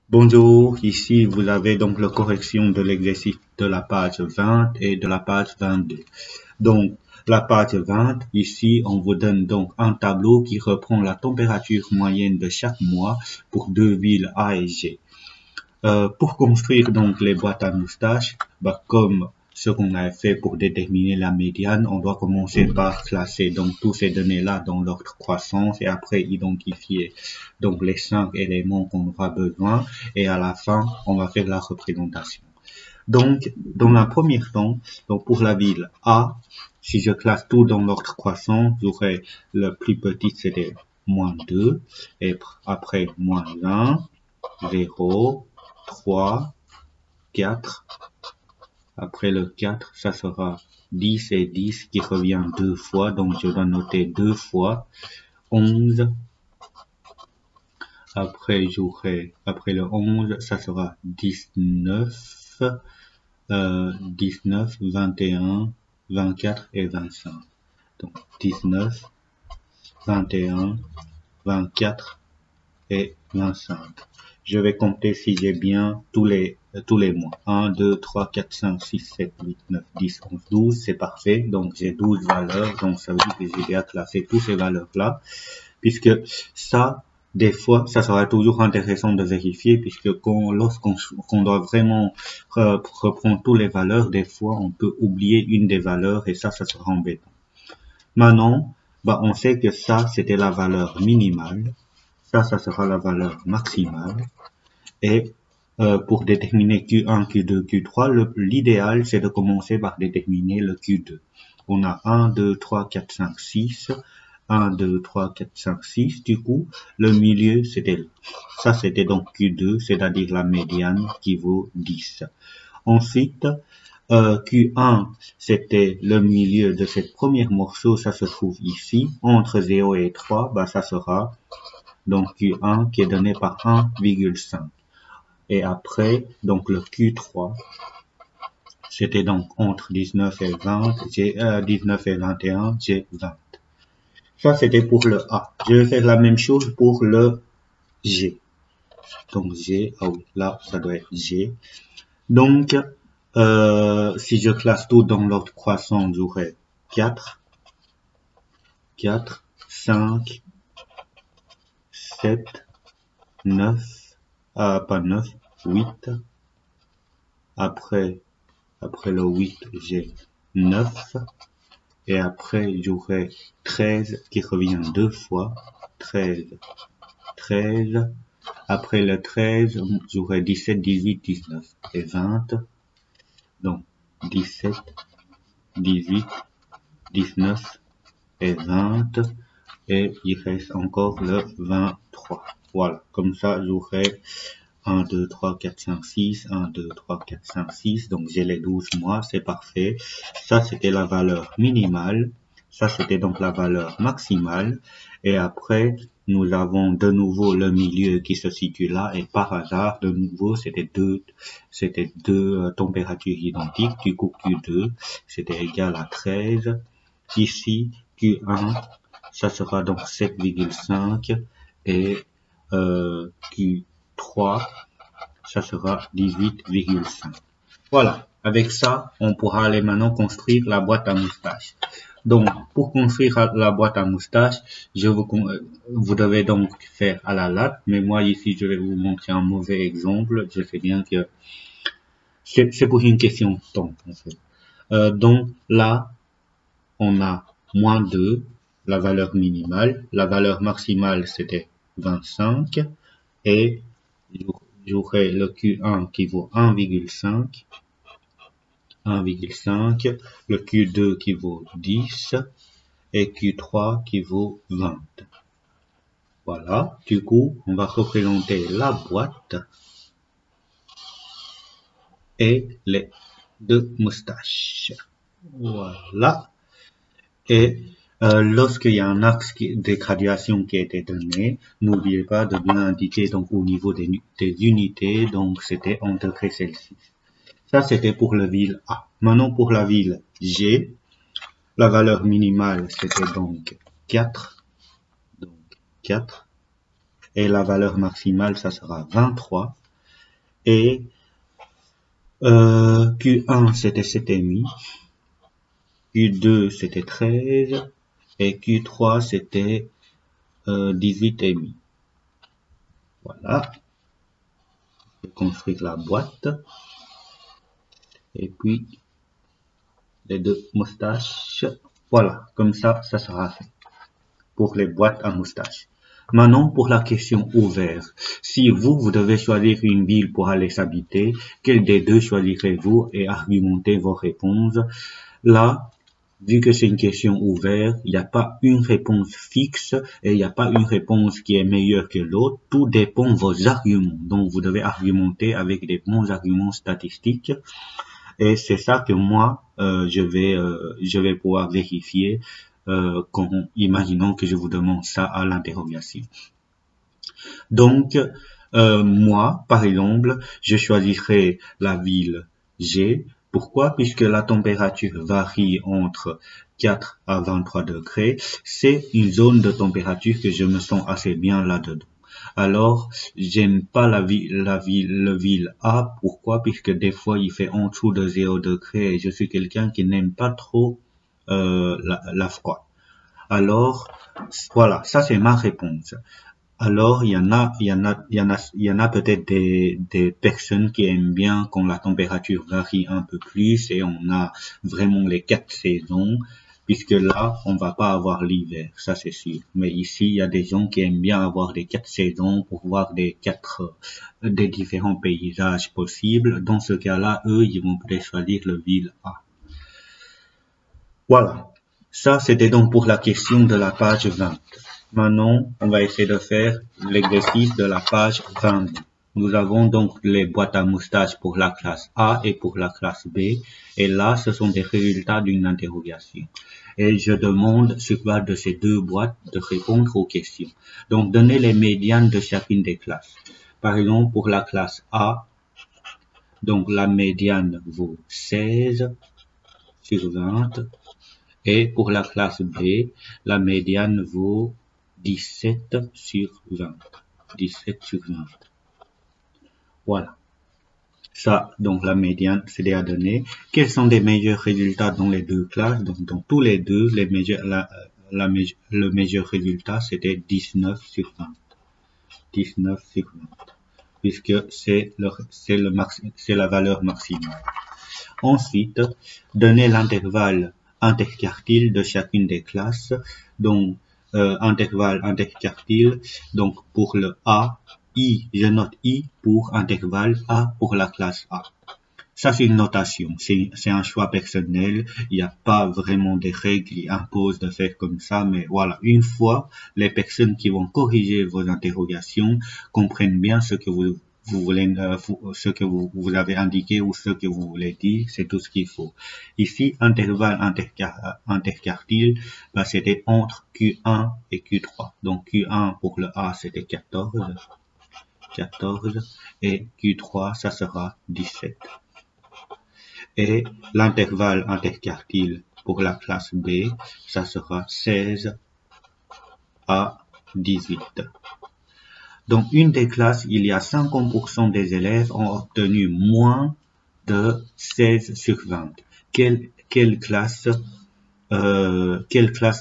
Bonjour, ici vous avez donc la correction de l'exercice de la page 20 et de la page 22. Donc, la page 20, ici, on vous donne donc un tableau qui reprend la température moyenne de chaque mois pour deux villes A et G. Pour construire donc les boîtes à moustaches, comme ce qu'on a fait pour déterminer la médiane, on doit commencer par classer donc tous ces données-là dans l'ordre croissance et après identifier donc les 5 éléments qu'on aura besoin et à la fin, on va faire la représentation. Donc, dans la première temps, donc pour la ville A, si je classe tout dans l'ordre croissant, j'aurai le plus petit, c'était -2, et après -1, 0, 3, 4. Après le 4, ça sera 10 et 10 qui revient deux fois, donc je dois noter deux fois 11. Après, après le 11, ça sera 19, 19, 21, 24 et 25. Donc 19, 21, 24 et 25. Je vais compter si j'ai bien tous les mois. 1, 2, 3, 4, 5, 6, 7, 8, 9, 10, 11, 12. C'est parfait. Donc, j'ai 12 valeurs. Donc, ça veut dire que j'ai bien classé toutes ces valeurs-là. Puisque ça, des fois, ça sera toujours intéressant de vérifier. Puisque lorsqu'on doit vraiment reprendre toutes les valeurs, des fois, on peut oublier une des valeurs et ça sera embêtant. Maintenant, on sait que ça, c'était la valeur minimale. Ça sera la valeur maximale. Et pour déterminer Q1, Q2, Q3, l'idéal, c'est de commencer par déterminer le Q2. On a 1, 2, 3, 4, 5, 6. 1, 2, 3, 4, 5, 6. Du coup, le milieu, c'était donc Q2, c'est-à-dire la médiane qui vaut 10. Ensuite, Q1, c'était le milieu de cette première morceau, ça se trouve ici. Entre 0 et 3, ça sera donc Q1 qui est donné par 1,5. Et après, donc le Q3, c'était donc entre 19 et 20, 19 et 21, j'ai 20. Ça, c'était pour le A. Je vais faire la même chose pour le G. Donc G, ah oui, là, ça doit être G. Donc, si je classe tout dans l'ordre croissant, j'aurai 4, 4, 5, 7, 9, pas 9, 8. Après le 8, j'ai 9. Et après, j'aurai 13 qui revient deux fois. 13, 13. Après le 13, j'aurai 17, 18, 19 et 20. Donc, 17, 18, 19 et 20. Et il reste encore le 23. Voilà. Comme ça, j'aurai 1, 2, 3, 4, 5, 6, 1, 2, 3, 4, 5, 6, donc j'ai les 12 mois, c'est parfait. Ça, c'était la valeur minimale. Ça, c'était donc la valeur maximale. Et après, nous avons de nouveau le milieu qui se situe là. Et par hasard, de nouveau, c'était deux températures identiques. Du coup, Q2, c'était égal à 13. Ici, Q1, ça sera donc 7,5. Et Q3, ça sera 18,5. Voilà. Avec ça, on pourra aller maintenant construire la boîte à moustache. Donc, pour construire la boîte à moustache, vous devez donc faire à la latte. Mais moi, ici, je vais vous montrer un mauvais exemple. Je sais bien que c'est pour une question de temps, en fait. Donc, là, on a -2, la valeur minimale. La valeur maximale, c'était 25. Et j'aurai le Q1 qui vaut 1,5, le Q2 qui vaut 10 et Q3 qui vaut 20. Voilà, du coup, on va représenter la boîte et les deux moustaches. Voilà. Et lorsqu'il y a un axe de graduation qui a été donné, n'oubliez pas de bien indiquer donc au niveau des unités, donc c'était en degrés Celsius. Ça, c'était pour la ville A. Maintenant, pour la ville G, la valeur minimale, c'était donc 4. Donc 4. Et la valeur maximale, ça sera 23. Et Q1 c'était 7,5, Q2 c'était 13 et Q3 c'était 18,5. Voilà. Je vais construire la boîte. Et puis les deux moustaches. Voilà, comme ça sera fait pour les boîtes à moustaches. Maintenant, pour la question ouverte. Si vous devez choisir une ville pour aller s'habiter, quel des deux choisirez-vous et argumentez vos réponses. Là, vu que c'est une question ouverte, il n'y a pas une réponse fixe et il n'y a pas une réponse qui est meilleure que l'autre. Tout dépend de vos arguments. Donc, vous devez argumenter avec des bons arguments statistiques. Et c'est ça que moi, je vais pouvoir vérifier imaginons que je vous demande ça à l'interrogation. Donc, moi, par exemple, je choisirai la ville G. Pourquoi? Puisque la température varie entre 4 à 23 degrés. C'est une zone de température que je me sens assez bien là-dedans. Alors, j'aime pas le ville A. Pourquoi? Puisque des fois, il fait en dessous de 0 degrés et je suis quelqu'un qui n'aime pas trop la froid. Alors, voilà, ça c'est ma réponse. Alors, il y en a peut-être des personnes qui aiment bien quand la température varie un peu plus et on a vraiment les 4 saisons, puisque là, on va pas avoir l'hiver, ça c'est sûr. Mais ici, il y a des gens qui aiment bien avoir les 4 saisons pour voir des différents paysages possibles. Dans ce cas-là, eux, ils vont peut-être choisir le ville A. Voilà. Ça, c'était donc pour la question de la page 20. Maintenant, on va essayer de faire l'exercice de la page 22. Nous avons donc les boîtes à moustaches pour la classe A et pour la classe B. Et là, ce sont des résultats d'une interrogation. Et je demande sur base de ces deux boîtes de répondre aux questions. Donc, donnez les médianes de chacune des classes. Par exemple, pour la classe A, donc la médiane vaut 16 sur 20. Et pour la classe B, la médiane vaut 17 sur 20. 17 sur 20. Voilà. Ça, donc la médiane, c'est déjà donné. Quels sont les meilleurs résultats dans les deux classes? Donc, dans tous les deux, les meilleurs, le meilleur résultat, c'était 19 sur 20. 19 sur 20. Puisque c'est la valeur maximale. Ensuite, donner l'intervalle interquartile de chacune des classes. Donc, intervalle interquartile. Donc, pour le A, I, je note I pour intervalle A pour la classe A. Ça, c'est une notation. C'est un choix personnel. Il n'y a pas vraiment des règles qui imposent de faire comme ça. Mais voilà, une fois, les personnes qui vont corriger vos interrogations comprennent bien ce que vous voulez, ce que vous avez indiqué ou ce que vous voulez dire, c'est tout ce qu'il faut. Ici, intervalle interquartile, bah, c'était entre Q1 et Q3. Donc, Q1 pour le A, c'était 14, et Q3, ça sera 17. Et l'intervalle interquartile pour la classe B, ça sera 16 à 18. Donc, une des classes, il y a 50% des élèves ont obtenu moins de 16 sur 20. Quelle classe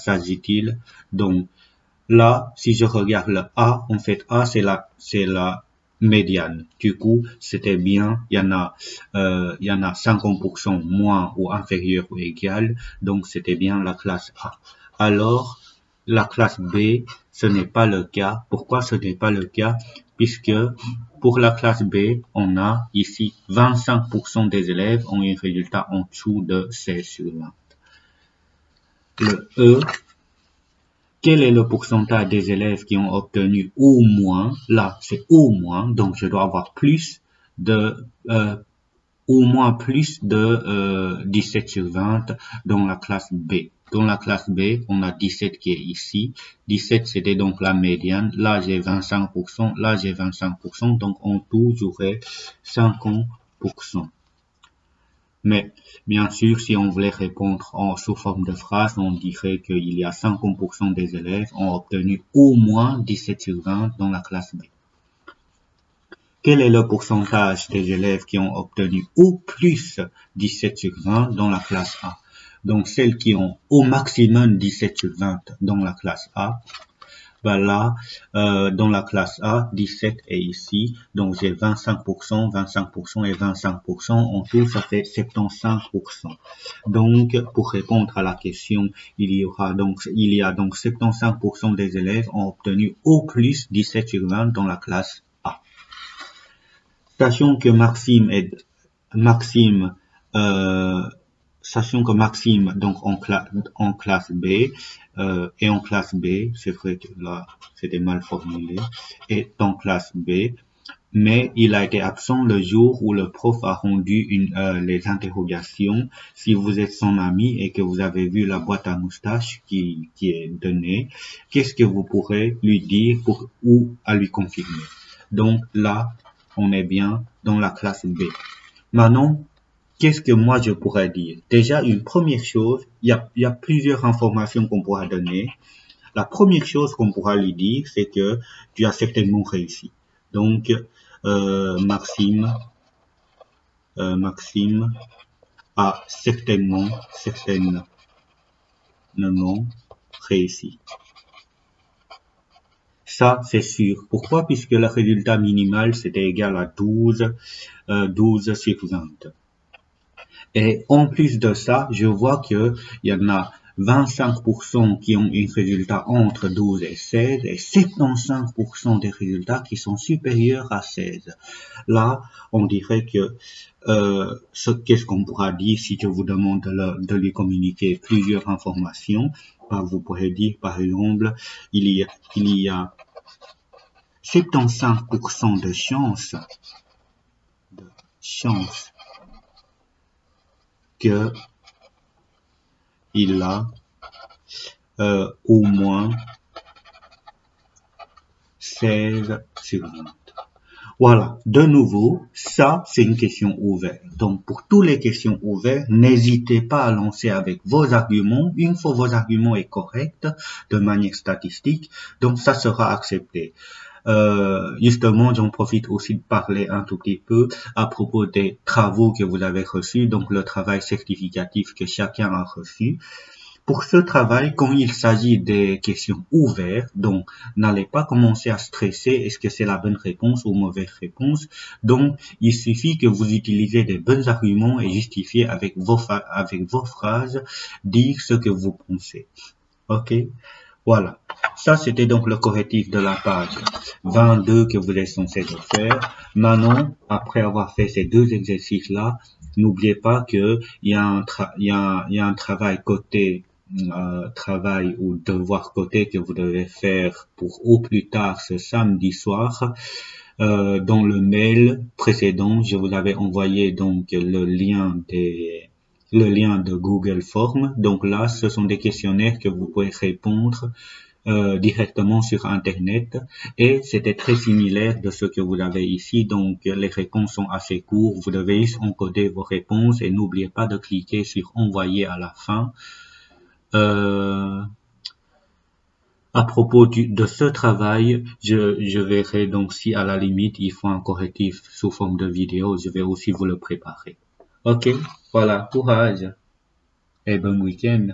s'agit-il? Donc, là, si je regarde le A, en fait, A, c'est la médiane. Du coup, c'était bien, il y en a 50% moins ou inférieur ou égal, donc c'était bien la classe A. Alors, la classe B, ce n'est pas le cas. Pourquoi ce n'est pas le cas? Puisque pour la classe B, on a ici 25% des élèves ont un résultat en dessous de 16 sur 20. Le E, quel est le pourcentage des élèves qui ont obtenu au moins? Là, c'est au moins, donc je dois avoir au moins plus de 17 sur 20 dans la classe B. Dans la classe B, on a 17 qui est ici. 17, c'était donc la médiane. Là, j'ai 25%. Là, j'ai 25%. Donc, en tout, j'aurai 50%. Mais, bien sûr, si on voulait répondre sous forme de phrase, on dirait qu'il y a 50% des élèves ont obtenu au moins 17 sur 20 dans la classe B. quel est le pourcentage des élèves qui ont obtenu au plus 17 sur 20 dans la classe A? Donc, celles qui ont au maximum 17 sur 20 dans la classe A. Ben là, dans la classe A, 17 est ici. Donc, j'ai 25%, 25% et 25%. En tout, ça fait 75%. Donc, pour répondre à la question, il y a donc 75% des élèves ont obtenu au plus 17 sur 20 dans la classe A. Sachant que Maxime, donc en classe B, et en classe B, c'est vrai que là, c'était mal formulé, est en classe B, mais il a été absent le jour où le prof a rendu les interrogations. Si vous êtes son ami et que vous avez vu la boîte à moustache qui est donnée, qu'est-ce que vous pourrez lui dire ou à lui confirmer? Donc là, on est bien dans la classe B. Maintenant, qu'est-ce que moi je pourrais dire? Déjà, une première chose, il y a plusieurs informations qu'on pourra donner. La première chose qu'on pourra lui dire, c'est que tu as certainement réussi. Donc, Maxime a certainement réussi. Ça, c'est sûr. Pourquoi? Puisque le résultat minimal, c'était égal à 12 sur 20. Et en plus de ça, je vois que il y en a 25% qui ont un résultat entre 12 et 16 et 75% des résultats qui sont supérieurs à 16. Là, on dirait que qu'est-ce qu'on pourra dire si je vous demande de lui communiquer plusieurs informations? Vous pourrez dire, par exemple, il y a 75% de chance que il a au moins 16 sur 20. Voilà, de nouveau, ça c'est une question ouverte. Donc pour toutes les questions ouvertes, n'hésitez pas à lancer avec vos arguments. Une fois vos arguments est correct de manière statistique, donc ça sera accepté. Justement, j'en profite aussi de parler un tout petit peu à propos des travaux que vous avez reçus, donc le travail certificatif que chacun a reçu. Pour ce travail, quand il s'agit des questions ouvertes, donc n'allez pas commencer à stresser, est-ce que c'est la bonne réponse ou mauvaise réponse. Donc, il suffit que vous utilisez des bons arguments et justifiez avec vos phrases, dire ce que vous pensez. Ok? Voilà. Ça, c'était donc le correctif de la page 22 que vous êtes censé faire. Maintenant, après avoir fait ces deux exercices-là, n'oubliez pas que il y a un travail côté, travail ou devoir côté que vous devez faire pour au plus tard ce samedi soir. Dans le mail précédent, je vous avais envoyé donc le lien de Google Forms. Donc là, ce sont des questionnaires que vous pouvez répondre directement sur Internet et c'était très similaire de ce que vous avez ici. Donc les réponses sont assez courtes. Vous devez juste encoder vos réponses et n'oubliez pas de cliquer sur envoyer à la fin. À propos de ce travail, je verrai donc si à la limite il faut un correctif sous forme de vidéo, je vais aussi vous le préparer. Ok, voilà, courage et bon week-end.